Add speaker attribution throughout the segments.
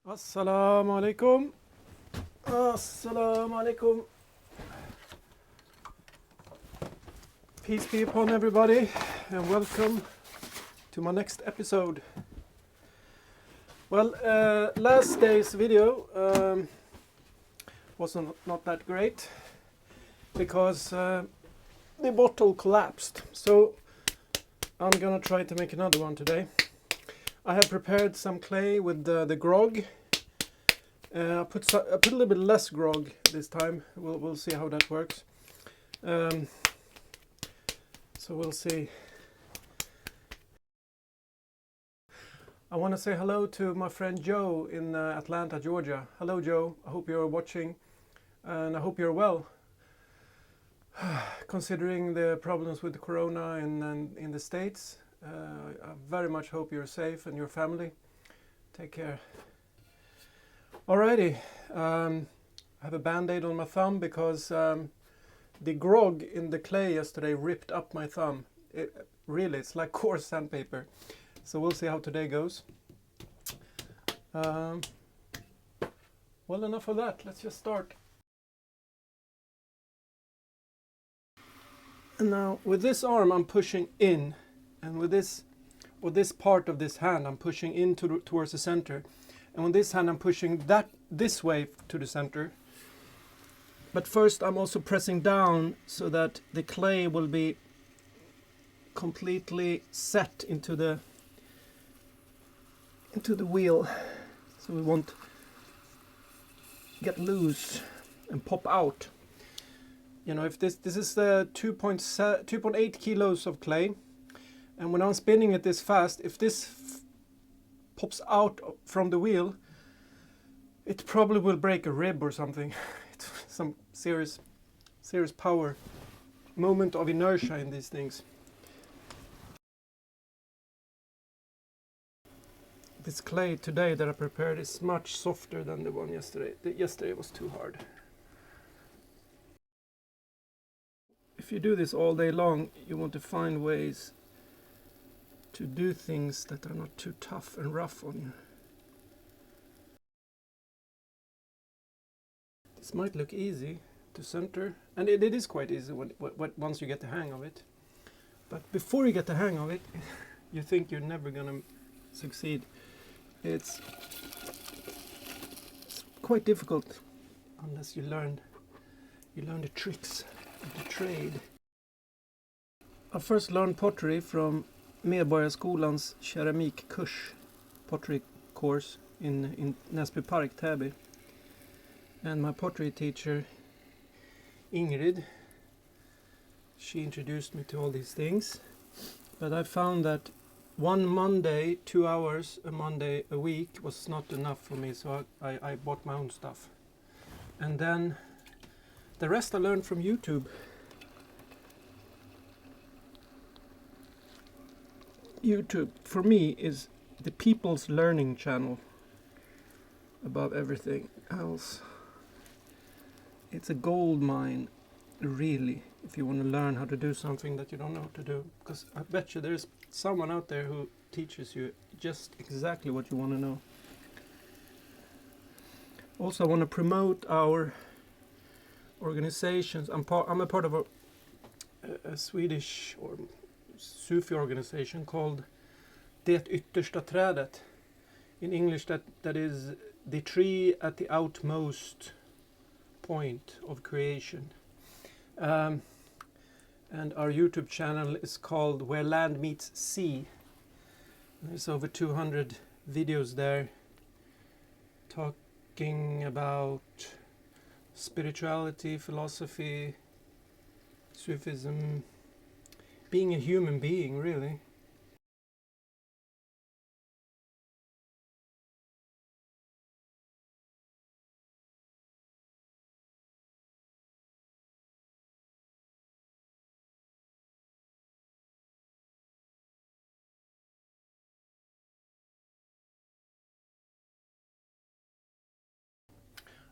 Speaker 1: Assalamu alaikum. Assalamu alaikum. Peace be upon everybody, and welcome to my next episode. Well, last day's video was not that great because the bottle collapsed. So I'm gonna try to make another one today. I have prepared some clay with the grog. I put a little bit less grog this time. We'll see how that works. So we'll see. I want to say hello to my friend Joe in Atlanta, Georgia. Hello, Joe. I hope you're watching, and I hope you're well. Considering the problems with the corona in the States, I very much hope you're safe and your family. Take care. Alrighty, I have a band-aid on my thumb because the grog in the clay yesterday ripped up my thumb. It's like coarse sandpaper. So we'll see how today goes. Well, enough of that. Let's just start. And now with this arm I'm pushing in, and with this part of this hand I'm pushing in towards the center, and with this hand I'm pushing this way to the center. But first I'm also pressing down so that the clay will be completely set into the wheel, so we won't get loose and pop out. You know, if this is the 2.8 kilos of clay, and when I'm spinning it this fast, if this pops out from the wheel, it probably will break a rib or something. It's some serious power, moment of inertia in these things. This clay today that I prepared is much softer than the one yesterday. Yesterday was too hard. If you do this all day long, you want to find ways to do things that are not too tough and rough on you. This might look easy to center, and it is quite easy once you get the hang of it. But before you get the hang of it, you think you're never gonna succeed. It's quite difficult unless you learn the tricks of the trade. I first learned pottery from Medborgarskolans keramikkurs, pottery course in Näsby Park, Täby. And my pottery teacher, Ingrid, she introduced me to all these things. But I found that one Monday, 2 hours a Monday a week was not enough for me, so I bought my own stuff. And then the rest I learned from YouTube. YouTube, for me, is the people's learning channel above everything else. It's a gold mine, really, if you want to learn how to do something that you don't know how to do. Because I bet you there's someone out there who teaches you just exactly what you want to know. Also, I want to promote our organizations. I'm a part of a Swedish or Sufi organization called Det yttersta trädet. In English, that is the tree at the outmost point of creation. And our YouTube channel is called Where Land Meets Sea. There's over 200 videos there talking about spirituality, philosophy, Sufism, being a human being, really.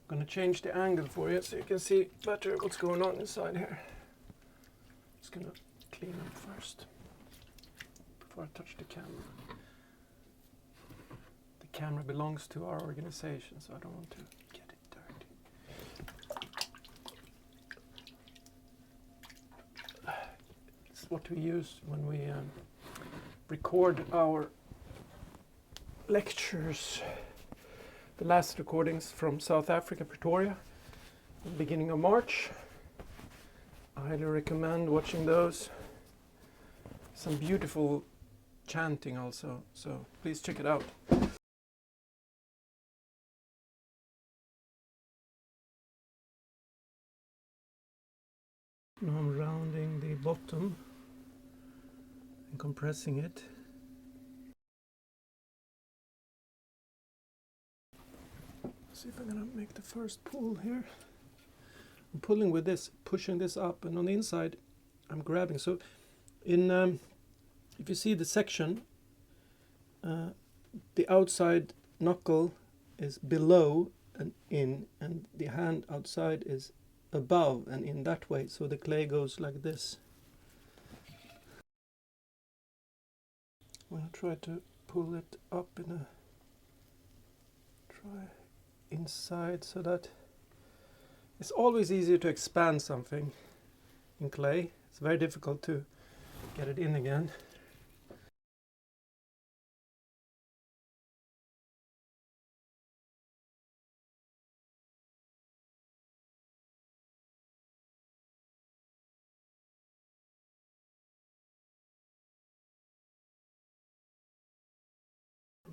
Speaker 1: I'm going to change the angle for you so you can see better what's going on inside here. Just going to clean up first before I touch the camera. The camera belongs to our organization, so I don't want to get it dirty. This is what we use when we record our lectures. The last recordings from South Africa, Pretoria, at the beginning of March. I highly recommend watching those. Some beautiful chanting also, so please check it out. Now I'm rounding the bottom and compressing it. See if I'm gonna make the first pull here. I'm pulling with this, pushing this up, and on the inside I'm grabbing. So in if you see the section, the outside knuckle is below and in, and the hand outside is above and in that way, so the clay goes like this. I'm going to try to pull it up in a try inside, so that it's always easier to expand something in clay. It's very difficult to get it in again.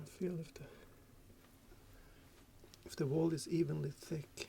Speaker 1: I feel if the wall is evenly thick.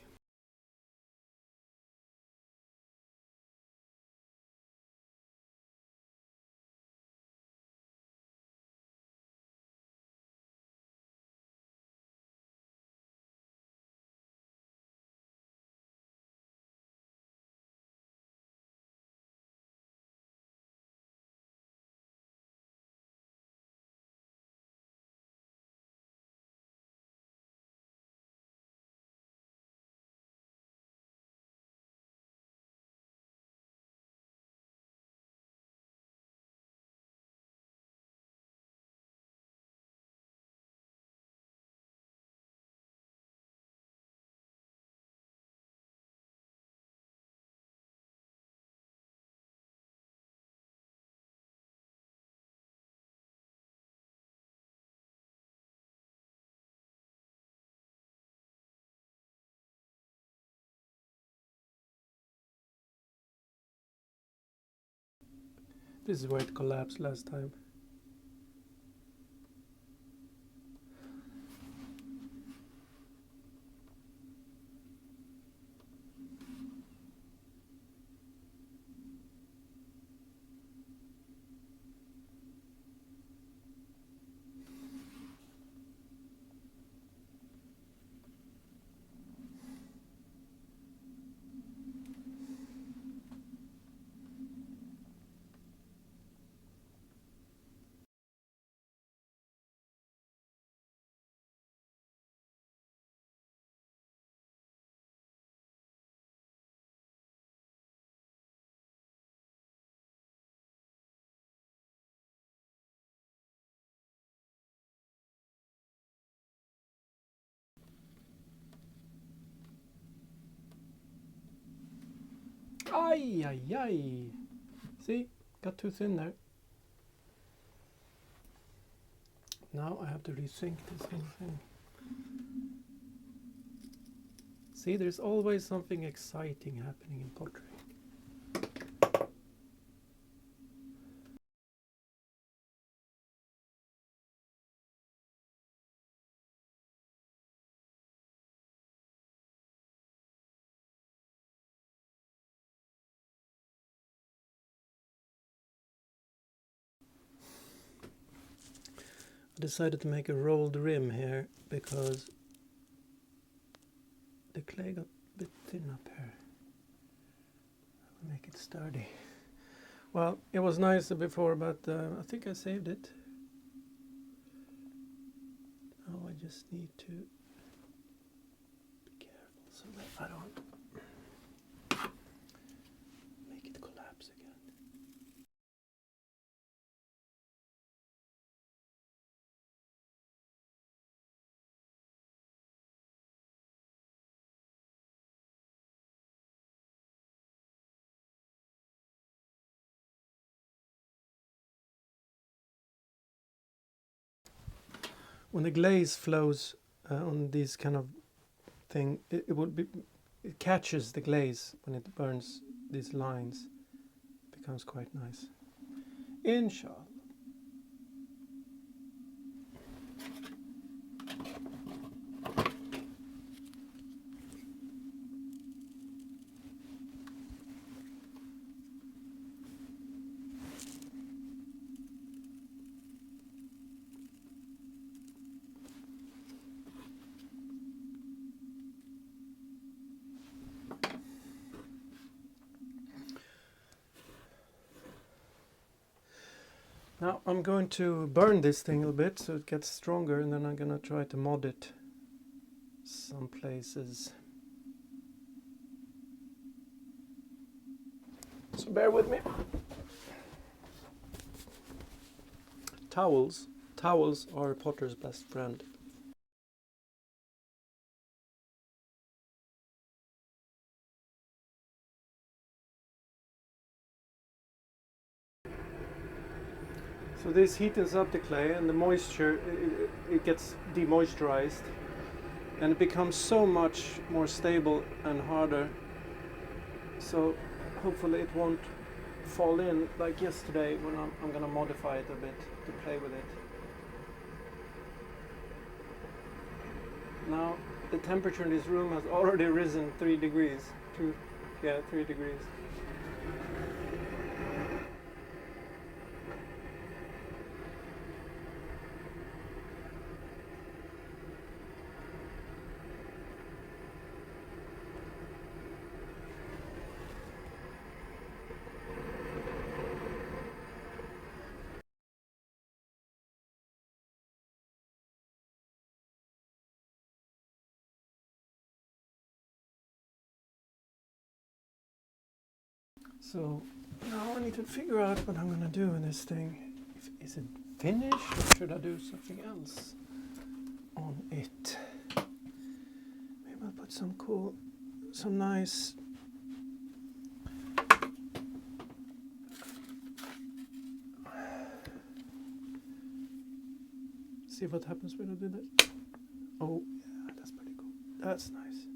Speaker 1: This is where it collapsed last time. Ay, ay, ay. See, got too thin there. Now I have to rethink this whole thing. See, there's always something exciting happening in pottery. I decided to make a rolled rim here because the clay got a bit thin up here. I'll make it sturdy. Well, it was nicer before, but I think I saved it. Now I just need to be careful so that I don't when the glaze flows on these kind of thing, it catches the glaze when it burns these lines. It becomes quite nice. Inshallah. Now I'm going to burn this thing a little bit so it gets stronger, and then I'm gonna try to mod it some places. So bear with me. Towels. Towels are a potter's best friend. So this heats up the clay, and the moisture, it gets demoisturized, and it becomes so much more stable and harder. So hopefully it won't fall in like yesterday when I'm gonna modify it a bit to play with it. Now the temperature in this room has already risen 3 degrees. 3 degrees. So now I need to figure out what I'm gonna do with this thing. Is it finished, or should I do something else on it? Maybe I'll put some nice see what happens when I do that. Oh yeah, that's pretty cool. That's nice.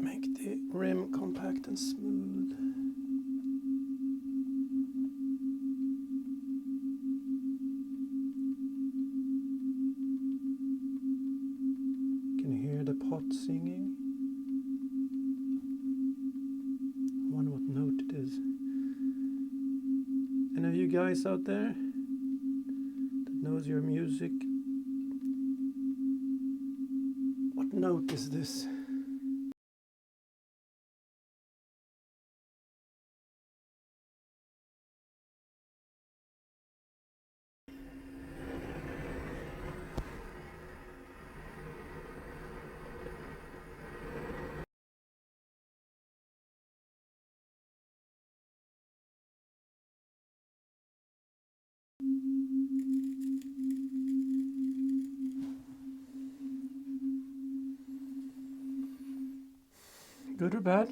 Speaker 1: Make the rim compact and smooth. You can hear the pot singing. I wonder what note it is. Any of you guys out there that knows your music? What note is this? Good or bad?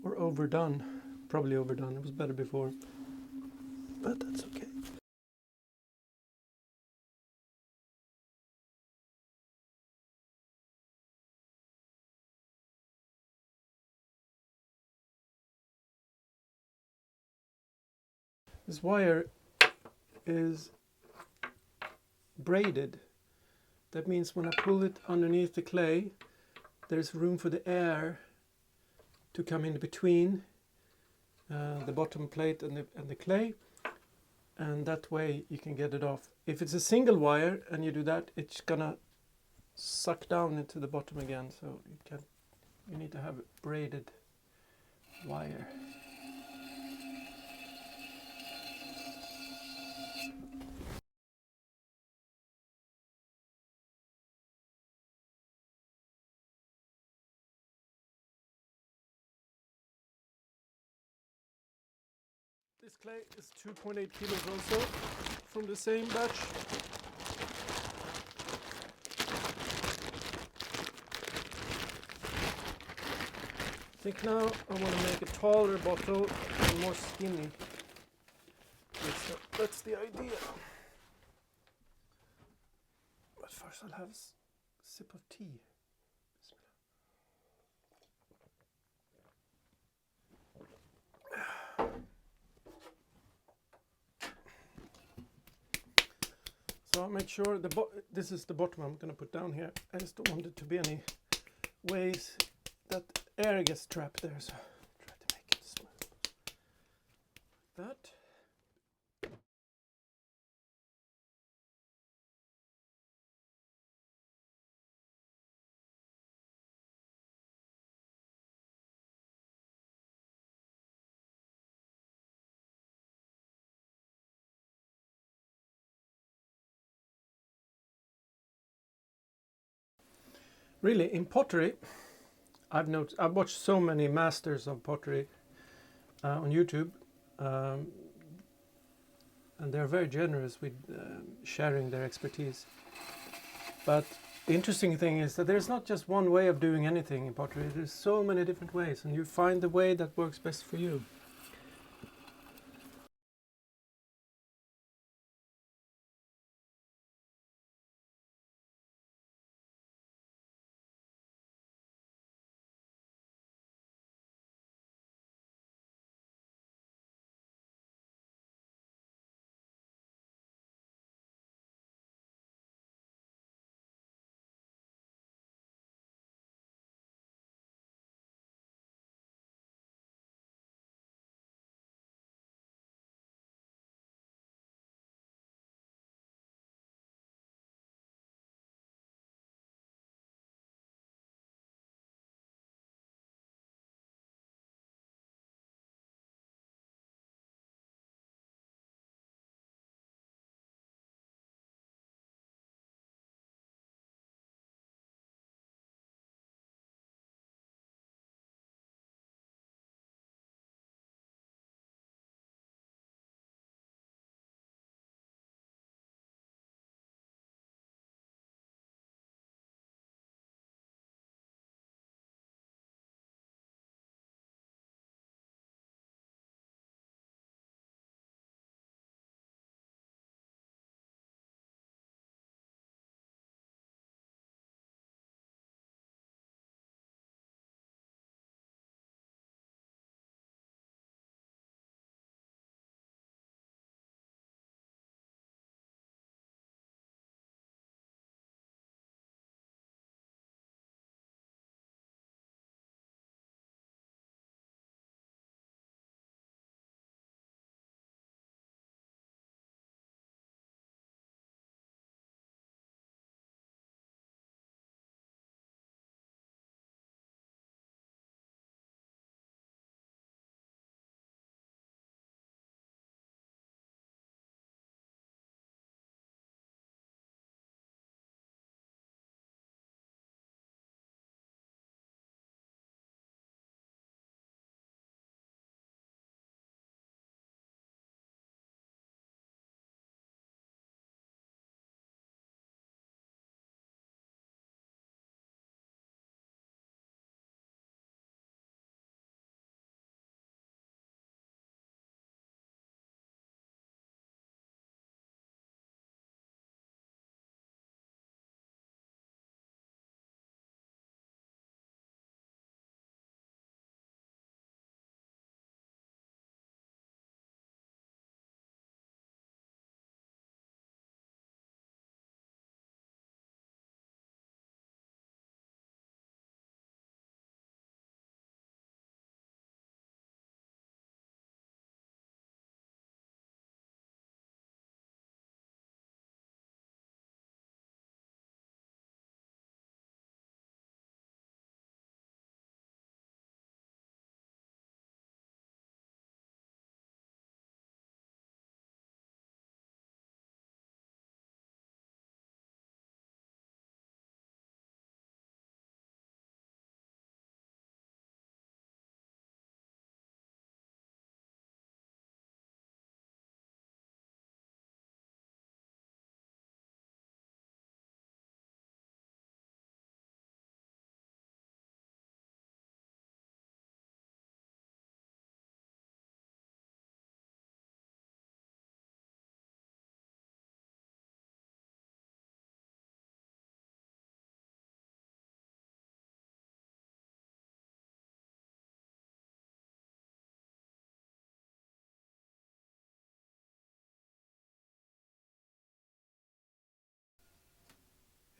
Speaker 1: Or overdone? Probably overdone. It was better before. But that's okay. This wire is braided. That means when I pull it underneath the clay, there's room for the air to come in between the bottom plate and the clay, and that way you can get it off. If it's a single wire and you do that, it's gonna suck down into the bottom again, so you need to have a braided wire. This clay is 2.8 kilos also, from the same batch. I think now I want to make a taller bottle and more skinny. That's the idea. But first I'll have a sip of tea. So I'll make sure this is the bottom I'm going to put down here. I just don't want it to be any ways that air gets trapped there, so try to make it smooth like that. Really, in pottery, I've watched so many masters of pottery on YouTube, and they're very generous with sharing their expertise. But the interesting thing is that there's not just one way of doing anything in pottery. There's so many different ways, and you find the way that works best for you.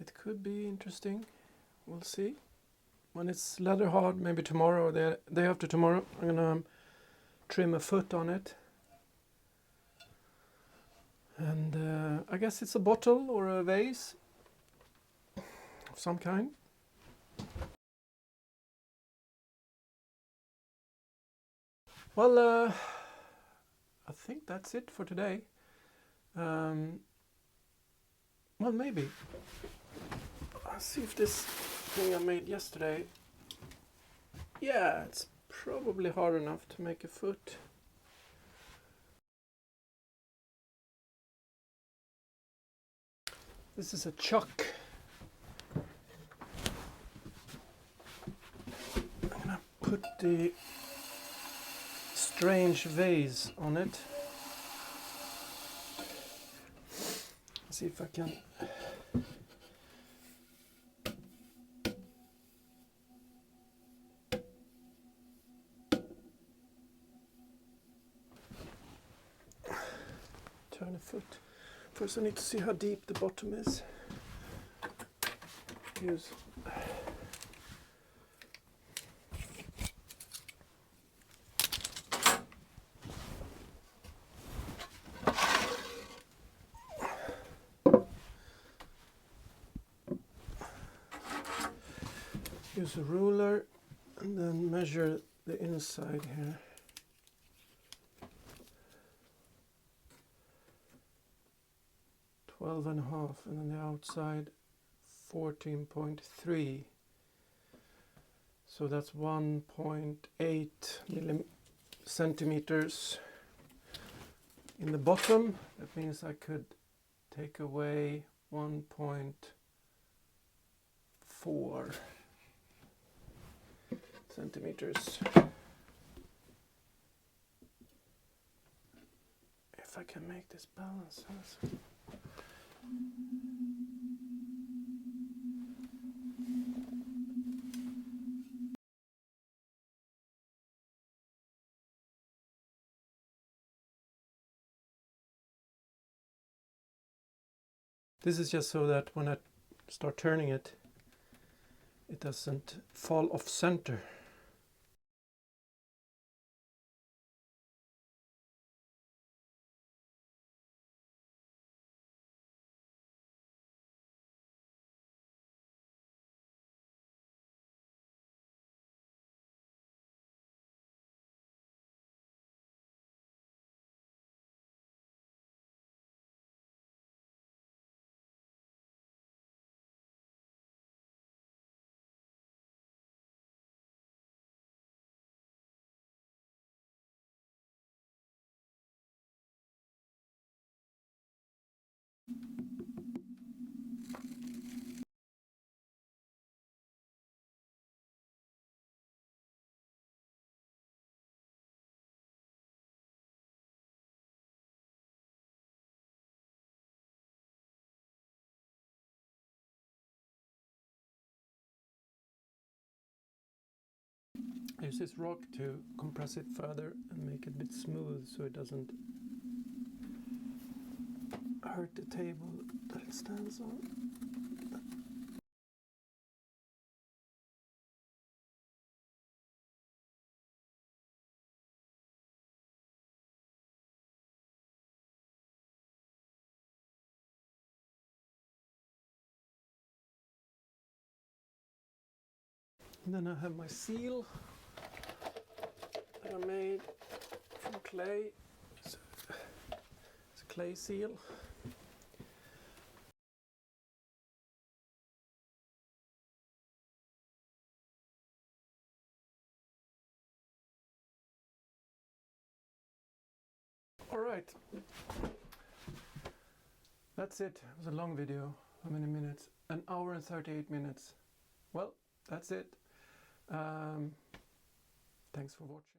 Speaker 1: it could be interesting. We'll see. When it's leather hard, maybe tomorrow or the day after tomorrow, I'm gonna trim a foot on it. And I guess it's a bottle or a vase of some kind. Well, I think that's it for today. Well, maybe. I'll see if this thing I made yesterday. Yeah, it's probably hard enough to make a foot. This is a chuck. I'm gonna put the strange vase on it. See if I can. Turn a foot. First I need to see how deep the bottom is. Use a ruler and then measure the inside here. 12.5, and then the outside 14.3. So that's 1.8 centimeters in the bottom. That means I could take away 1.4 centimeters. If I can make this balance. This is just so that when I start turning it, it doesn't fall off center. I use this rock to compress it further and make it a bit smooth so it doesn't hurt the table that it stands on. And then I have my seal that I made from clay. It's a clay seal. All right. That's it. It was a long video. How many minutes? 1 hour and 38 minutes. Well, that's it. Thanks for watching.